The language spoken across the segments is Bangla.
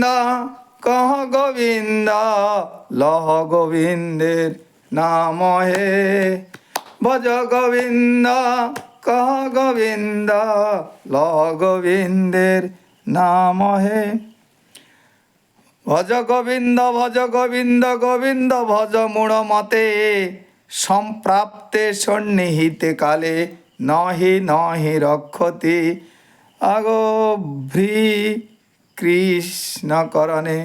গোবিন্দ কহ গোবিন্দ, লহ গোবিন্দের নাম হে। ভজ গোবিন্দ কহ গোবিন্দ, লহ গোবিন্দের নাম হে। ভজ গোবিন্দ গোবিন্দ ভজ মূঢ় মতে, সম্প্রাপ্তে সন্নিহিতে কালে নহি নহি রক্ষতি আগভ্রি কৃষ্ণ করণে।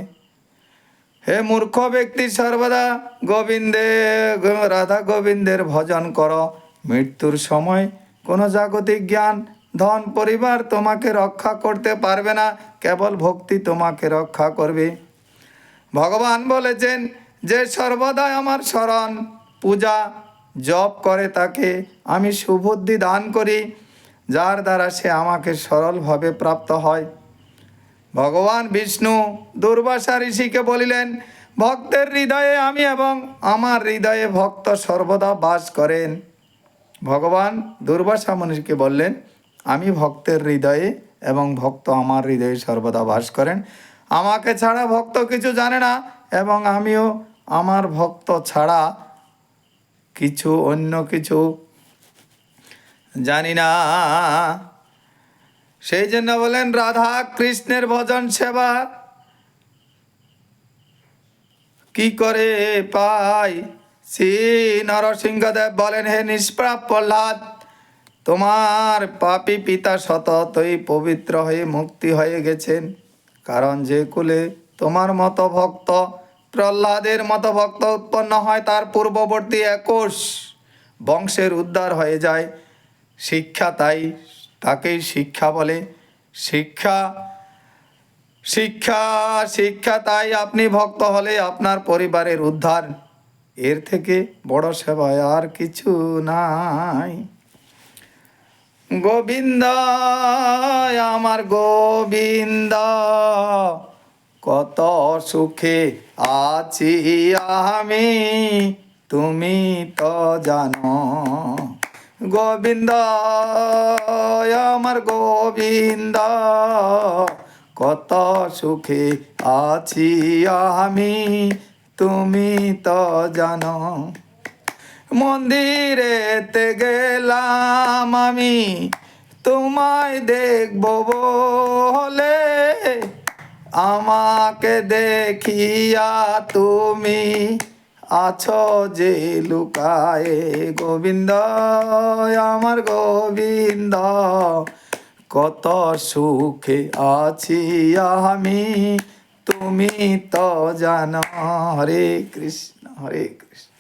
হে মূর্খ ব্যক্তি, সর্বদা রাধা গোবিন্দের ভজন করো। মৃত্যুর সময় কোনো জাগতিক জ্ঞান, ধন, পরিবার তোমাকে রক্ষা করতে পারবে না, কেবল ভক্তি তোমাকে রক্ষা করবে। ভগবান বলেছেন, যে সর্বদাই আমার স্মরণ, পূজা, জপ করে তাকে আমি সুবুদ্ধি দান করি, যার দ্বারা সে আমাকে সরলভাবে প্রাপ্ত হয়। ভগবান বিষ্ণু দুর্বাসা ঋষিকে বলিলেন, ভক্তের হৃদয়ে আমি এবং আমার হৃদয়ে ভক্ত সর্বদা বাস করেন। ভগবান দুর্বাসা মনীষীকে বললেন, আমি ভক্তের হৃদয়ে এবং ভক্ত আমার হৃদয়ে সর্বদা বাস করেন। আমাকে ছাড়া ভক্ত কিছু জানে না এবং আমিও আমার ভক্ত ছাড়া অন্য কিছু জানি না। সেই জন্য বলেন, রাধা কৃষ্ণের ভজন সেবা কি করে পাই? শ্রী নরসিংহদেব বলেন, হে নিষ্পাপ প্রহ্লাদ, তোমার পাপী পিতা সততই পবিত্র হয়ে মুক্তি হয়ে গেছেন। কারণ যে কুলে তোমার মতো ভক্ত, প্রহ্লাদের মতো ভক্ত উৎপন্ন হয়, তার পূর্ববর্তী 21 বংশের উদ্ধার হয়ে যায়। শিক্ষা, তাই তাকেই শিক্ষা বলে। শিক্ষা শিক্ষা শিক্ষা তাই আপনি ভক্ত হলে আপনার পরিবারের উদ্ধার। এর থেকে বড় সেবা আর কিছু নাই। গোবিন্দ আমার গোবিন্দ, কত সুখে আছি আমি, তুমি তো জানো। গোবিন্দ আমার গোবিন্দ, কত সুখে আছি আমি, তুমি তো জানো। মন্দিরেতে গেলাম আমি তোমায় দেখব বলে, আমাকে দেখিয়া তুমি আছো যে লুকায়ে। গোবিন্দ আমার গোবিন্দ, কত সুখে আছি আমি, তুমি তো জানো। হরে কৃষ্ণ হরে কৃষ্ণ।